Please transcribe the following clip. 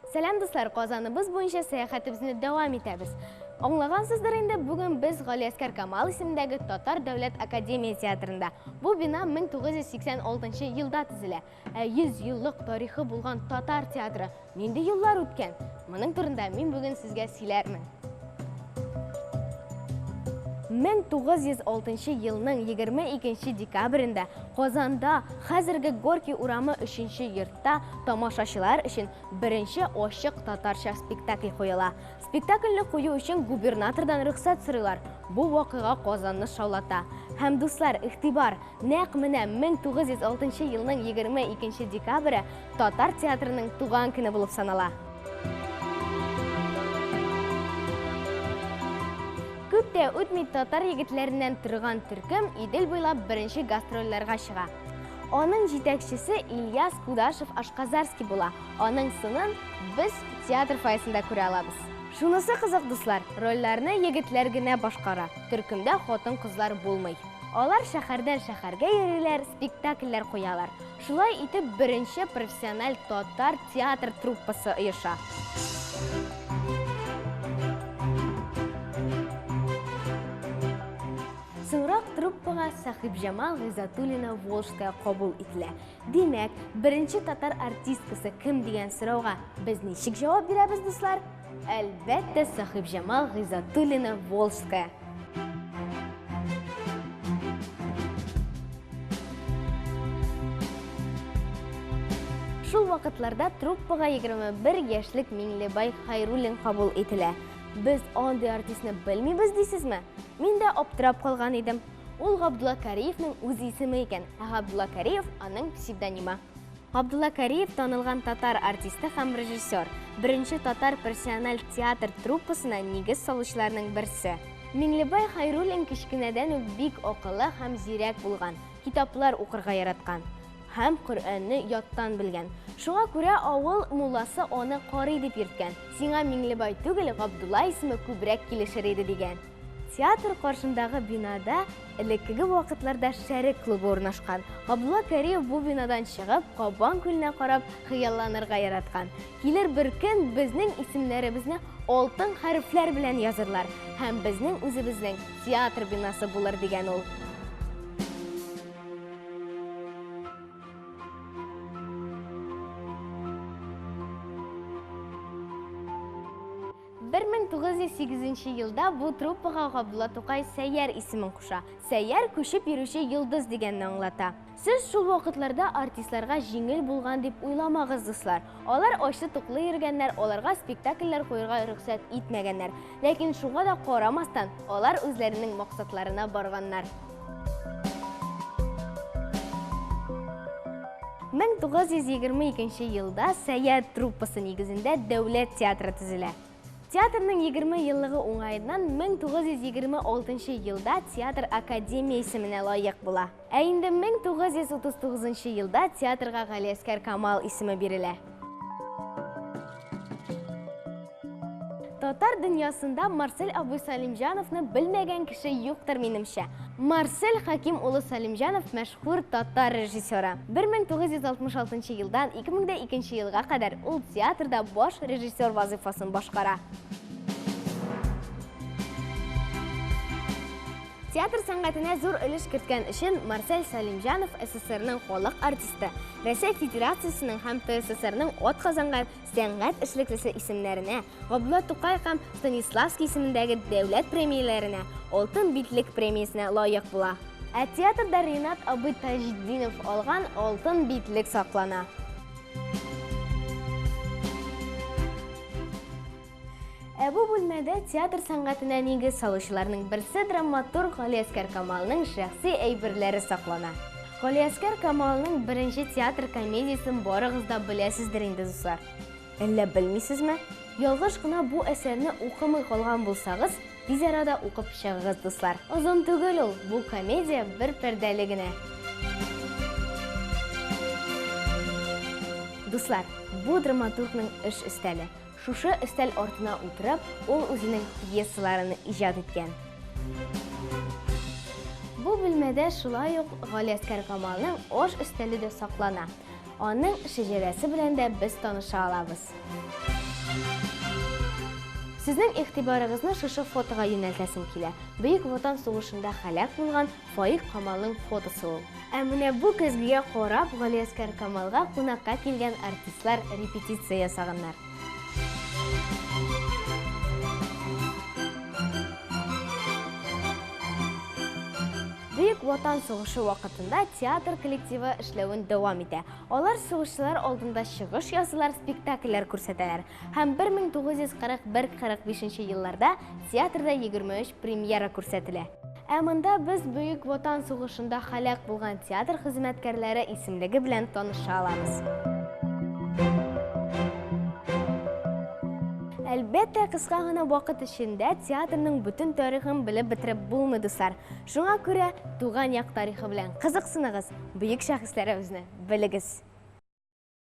Сәлем дуслар, Казаныбыз буенча сәяхәтебезне дәвам итәбез. Аңлагансыздыр инде, бүген без Галиәскәр Камал исемендәге Татар дәүләт академия театрында. Бу бина 1986 елда төзелә. 100 еллык тарихы булган татар театры нинди еллар үткән? Моның турында мин бүген сезгә сөйләрмен. 1906 елның 22 декабрендә Казанда хәзерге Горький урамы 3-нче йортта тамашачылар өчен беренче ачык татарча спектакль куела. Спектакльне кую өчен губернатордан рөхсәт сорыйлар. Бу вакыйга Казанны шаулата. Һәм дуслар, игътибар, нәкъ менә 1906 елның 22 декабре татар театрының туган көне булып санала. Күптә үтми татар егетләреннән торган төркем Идел буйлап беренче гастрольләргә чыга. Аның җитәкчесе Ильяс Кудашев Ашказарский була. Аның сынын без театр фойесында күрә алабыз. Шунысы кызык дуслар, рольләрне егетләр генә башкара. Төркемдә хатын-кызлар булмый. Алар шәһәрдән шәһәргә йөриләр, спектакльләр куялар. Шулай итеп беренче профессиональ татар театр труппасы оеша. Соңрак труппага Сахибжамал Гыйзатуллина Волжская кабул ителә. Димәк, беренче татар артисткасы кем дигән сорауга без ничек җавап бирәбез дуслар? Әлбәттә, Сахибжамал Гыйзатуллина Волжская. Шул вакытларда труппага 21 яшьлек Миңлебай Хайруллин кабул ителә. Без андый артистны белмибез дисезме? Мин дә аптырап калган идем. Ул Габдулла Кариевның үз исеме икән. Габдулла Кариев аның псевдонимы. Габдулла Кариев танылган татар артисты һәм режиссер. Беренче татар профессиональ театр труппасына нигез салучыларның берсе. Миңлебай Хайруллин кичкенәдән үк бик акыллы һәм зирәк булган. Китаплар укырга яраткан һәм Коръәнне яттан белгән. Шуңа күрә авыл мулласы аны карый дип йөрткән. Сиңа Миңлебай түгел, Габдулла исеме күбрәк килешер иде дигән. Театр каршындагы бинада элеккеге вакытларда шәрек клубы урнашкан. Габдулла Кариев бу бинадан чыгып, Кабан күленә карап хыялланырга яраткан. Килер бер көн безнең исемнәребезне алтын хәрефләр белән язырлар һәм безнең үзебезнең театр бинасы булыр дигән ул. 1908 елда бу труппага Габдулла Тукай Сәйяр исемен куша. Сәйяр күчеп йөрүче йолдыз дигәнне аңлата. Сез шул вакытларда артистларга җиңел булган дип уйламагыз дуслар. Алар ачы туклы йөргәннәр, аларга спектакльләр куярга рөхсәт итмәгәннәр. Ләкин шуңа да карамастан, алар үзләренең максатларына барганнар. 1922 елда Сәйяр труппасы нигезендә Дәүләт театры төзелә. Театрның 20 еллыгы уңайыннан 1926 елда театр академия исеменә лаек була. Ә инде 1939 елда театрга Галиәскәр Камал исеме бирелә. Татар дөньясында Марсель абый Салимҗановны белмәгән кеше юктыр минемчә. Марсель Хаким улы Салимҗанов мәшһүр татар режиссеры. 1966 елдан 2002 елга кадәр ул театрда баш режиссер вазифасын башкара. Театр сәнгатенә зур өлеш керткән өчен Марсель Салимҗанов СССРның халык артисты, Россия Федерациясының һәм ТССРның атказанган сәнгать эшлеклесе исемнәренә, Габдулла Тукай һәм Станиславский исемендәге дәүләт премияләренә, Алтын битлек премиясенә лаек була. Ә театрда Ринат абый Таҗетдинов алган алтын битлек саклана. Бу бүлмәдә театр сәнгатенә нигез салучыларның берсе драматург Галиәскәр Камалның шәхси әйберләре саклана. Галиәскәр Камалның беренче театр комедиясен барыгыз да беләсездер инде дуслар. Әллә белмисезме? Ялгыш кына бу әсәрне укымый калган булсагыз, тиз арада укып чыгыгыз дуслар. Озын түгел ул, бу комедия бер пәрдәле генә. Дуслар, бу драматургның эш өстәле. Шушы өстәл артына утырып, ул үзенең пьесаларын иҗат иткән. Бу бүлмәдә шулай ук Галиәскәр Камалның аш өстәле дә саклана. Аның шәҗәрәсе белән дә без таныша алабыз. Сезнең игътибарыгызны шушы фотога юнәлтәсем килә. Бөек Ватан сугышында һәлак булган Фаик Камалның фотосы ул. Ә менә бу көзгегә карап, Галиәскәр Камалга кунакка килгән артистлар репетиция ясаганнар. Бөек Ватан сугышы вакытында театр коллективы эшләвен дәвам итә. Алар сугышчылар алдында чыгыш язылар, спектакльләр күрсәтәләр. Һәм 1941-45 елларда театрда 23 премьера күрсәтелә. Ә монда без Бөек Ватан сугышында һәлак булган театр хезмәткәрләре исемлеге белән таныша алабыз. Әлбәттә, кыска гына вакыт эчендә театрның бүтән тарихын белеп бетереп булмый, дуслар. Шуңа күрә туган як тарихы белән кызыксыныгыз, бөек шәхесләребезне белегез.